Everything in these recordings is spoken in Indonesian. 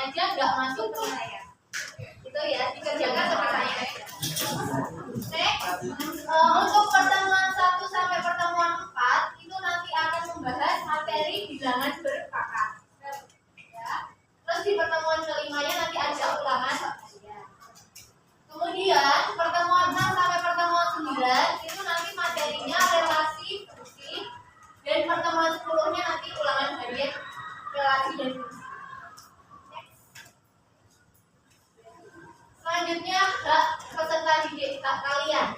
aja nggak masuk penilaian. Itu ya, dikerjakan semuanya. Next, untuk pertemuan 1 sampai pertemuan 4 itu nanti akan membahas materi bilangan berpangkat. Ya. Terus di pertemuan kelimanya nanti ada ulangan. Kemudian pertemuan 6 sampai pertemuan 9 itu nanti materinya relasi fungsi, dan pertemuan 10-nya nanti ulangan harian relasi dan fungsi. Selanjutnya hak peserta didik kalian.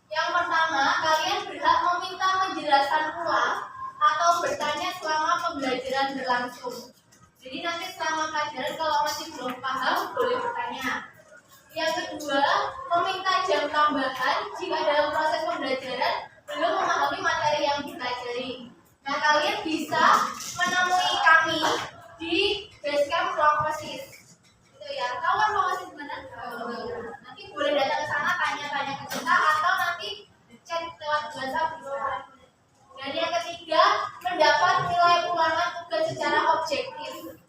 Yang pertama, kalian berhak meminta penjelasan ulang atau bertanya selama pembelajaran berlangsung. Jadi nanti selama pelajaran kalau masih belum paham boleh bertanya. Yang kedua, meminta jam tambahan jika dalam proses pembelajaran belum memahami materi yang dipelajari. Nah, kalian bisa menemui kami di Basecamp Ruang Persis. Itu ya. Tahu kan Ruang Persis mana? Nanti boleh datang ke sana tanya-tanya ke kita atau nanti chat lewat WhatsApp. Dan yang ketiga, mendapat nilai ulangan tugas secara objektif.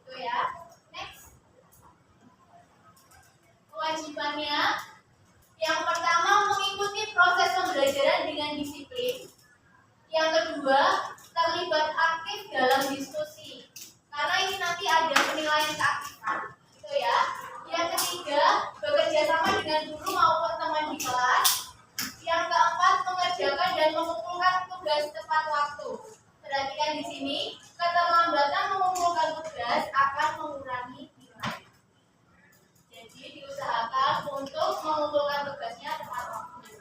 Itu ya. Next. Kewajibannya yang pertama mengikuti proses pembelajaran dengan disiplin. Yang kedua, terlibat aktif dalam diskusi. Karena ini nanti ada penilaian keaktifan. Itu ya. Yang ketiga, bekerja sama dengan guru maupun teman di kelas. Yang keempat, mengerjakan dan mengumpulkan tugas tepat waktu. Perhatikan di sini, keterlambatan mengumpulkan tugas akan mengurangi nilai. Jadi diusahakan untuk mengumpulkan tugasnya tepat waktu.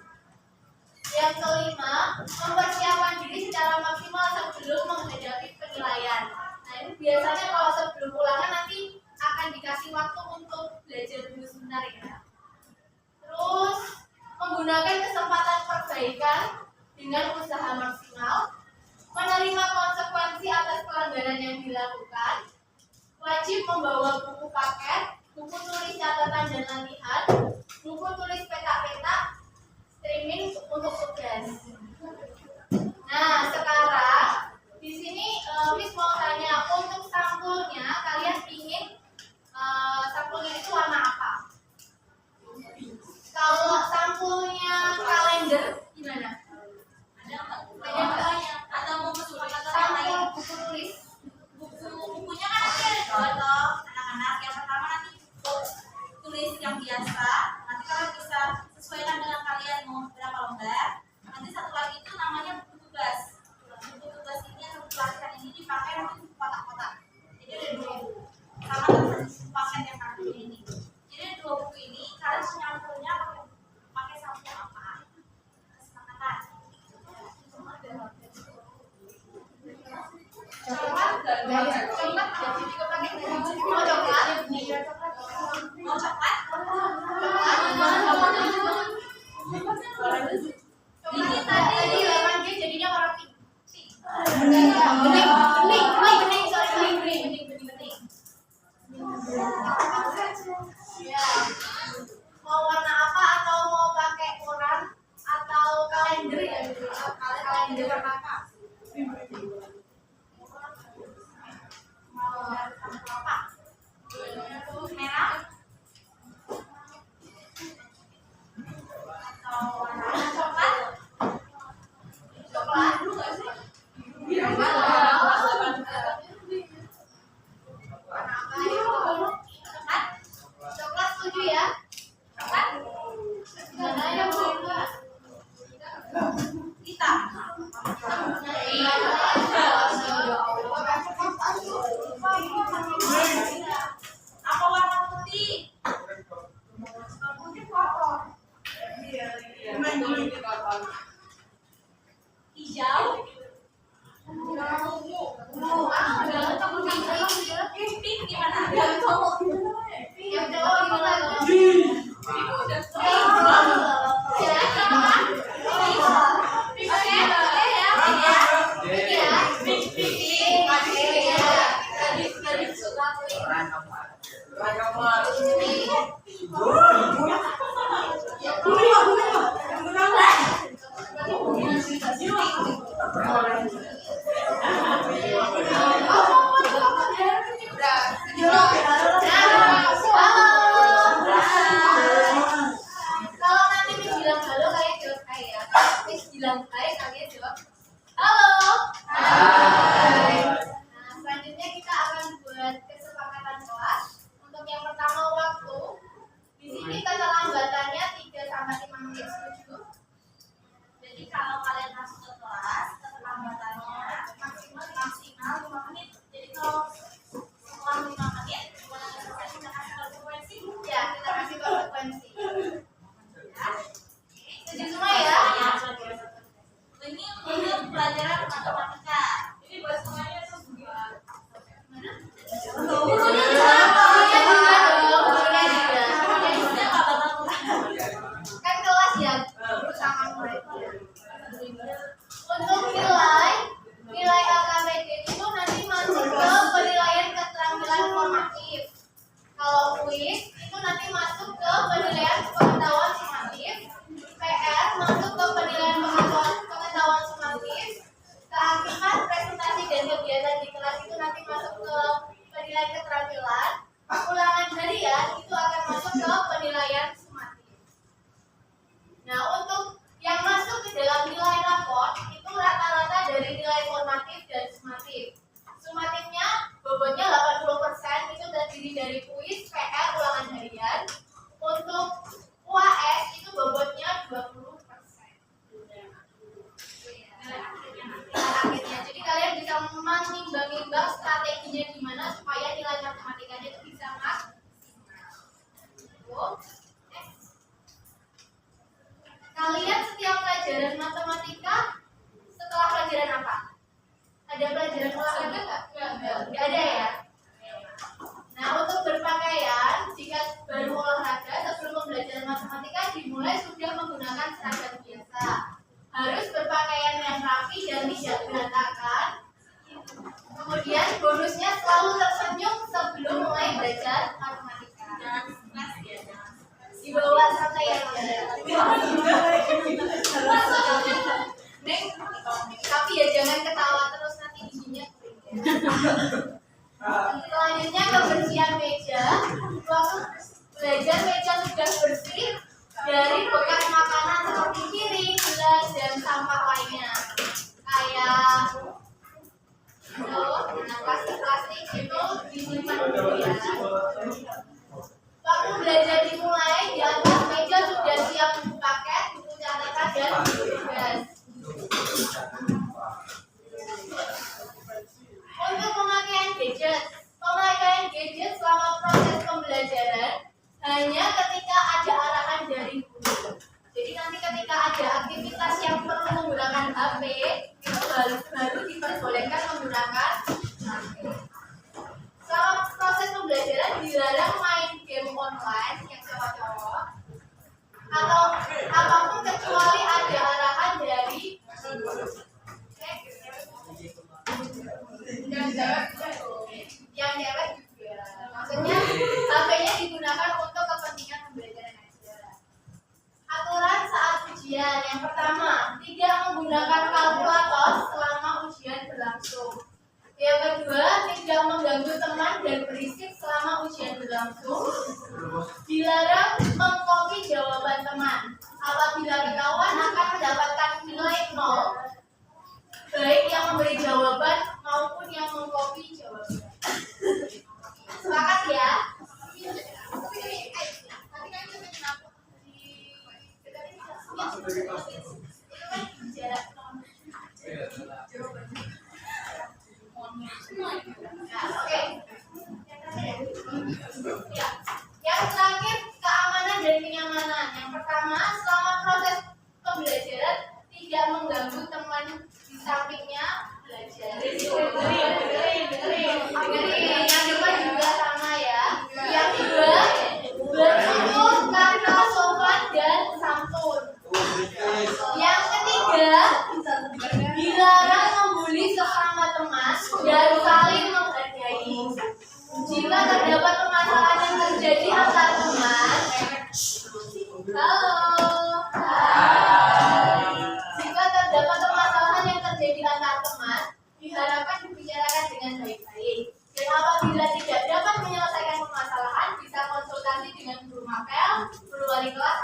Yang kelima, mempersiapkan diri secara maksimal sebelum menghadapi penilaian. Nah, ini biasanya kalau sebelum ulangan nanti akan dikasih waktu untuk belajar dulu sebentar ya. Terus menggunakan kesempatan perbaikan dengan usaha maksimal, menerima konsekuensi atas pelanggaran yang dilakukan, wajib membawa buku paket, buku tulis catatan dan latihan, buku tulis peta-peta, streaming untuk tugas. Nah, sekarang di sini Miss mau tanya, untuk sampulnya kalian ingin sampulnya itu warna apa? Kalau sampulnya kalender gimana? Ada banyak. Atau mau sampul buku tulis? Bukunya kan nanti ada dua toh, anak-anak. Yang pertama nanti tulis yang biasa. Nanti kalian bisa sesuaikan dengan kalian mau berapa lembar. Nanti satu lagi itu namanya buku tugas. Buku tugas ini atau buku latihan ini dipakai untuk kotak-kotak. Jadi ada dua buku. Sama dengan paket yang kami ini. Jadi ada dua buku ini. Kalian menyampulnya pakai sampul apa? Kesepakatan. Coklat jadi juga pakai mau coklat? Mau coklat? Ini tadi 8G jadinya warna pink. Bening, sorry, bening. Ya. Mau warna apa atau mau pakai koran atau kalender ya? Kalender warna apa? Mau apa? Merah? Atau warna coklat? Coklat dulu nggak sih? Warna apa ya? Coklat setuju ya? Coklat? Mana yang mau? Hitam. Apa warna putih? Putih kotor. Hijau? nilai keterampilan, ulangan harian itu akan masuk ke penilaian sumatif. Nah, untuk yang masuk ke dalam nilai raport itu rata-rata dari nilai formatif dan sumatif. Sumatifnya bobotnya 80%, itu terdiri dari kuis, PR, ulangan harian. Untuk UAS itu bobotnya 20%. Akhirnya, jadi kalian bisa menimbang-nimbang strateginya gimana supaya nilai matematikanya itu bisa maksimal. Kalian setiap pelajaran matematika setelah pelajaran apa? Ada pelajaran olahraga nggak? Nggak ada ya. Nah, untuk berpakaian, jika baru olahraga sebelum pembelajaran matematika dimulai sudah menggunakan seragam biasa. Harus berpakaian yang rapi dan tidak berantakan. Kemudian bonusnya selalu tersenyum sebelum mulai belajar matematika. Jangan stres ya, jangan. Dibawa santai ya. Tapi ya jangan ketawa terus, nanti giginya kering. Selanjutnya kebersihan meja. Waktu belajar meja sudah bersih dari bekas makanan seperti piring, gelas, dan sampah lainnya. Kayak plastik-plastik itu disimpan dulu ya. Waktu belajar dimulai, di atas meja sudah siap buku paket, buku catatan, dan buku tugas. Untuk pemakaian gadget selama proses pembelajaran hanya ketika ada arahan dari guru. Jadi nanti ketika ada aktivitas yang perlu menggunakan HP, itu baru diperbolehkan menggunakan HP. Selama proses pembelajaran dilarang main game online yang cowok-cowok atau apapun kecuali ada arahan dari guru. Yang cewek juga. Maksudnya HP-nya digunakan untuk kepentingan pembelajaran aja. Aturan saat ujian. Yang pertama, tidak menggunakan kalkulator selama ujian berlangsung. Yang kedua, tidak mengganggu teman dan berisik selama ujian berlangsung. Dilarang mengcopy jawaban teman. Apabila ketahuan akan mendapatkan nilai 0. Baik yang memberi jawaban maupun yang mengcopy jawaban. Sepakat ya? Oke. Yang terakhir, keamanan dan kenyamanan. Yang pertama, selama proses pembelajaran tidak mengganggu teman di sampingnya belajar. Yang depan juga sama ya. Yang kedua, bertutur kata sopan dan santun. Yang ketiga, dilarang membuli sesama teman dan saling menghargai. Jika terdapat permasalahan yang terjadi antar teman, jika terdapat permasalahan yang terjadi antar teman, diharapkan dibicarakan dengan baik-baik. Dan apabila tidak dapat menyelesaikan permasalahan, bisa konsultasi dengan guru mapel, guru wali kelas,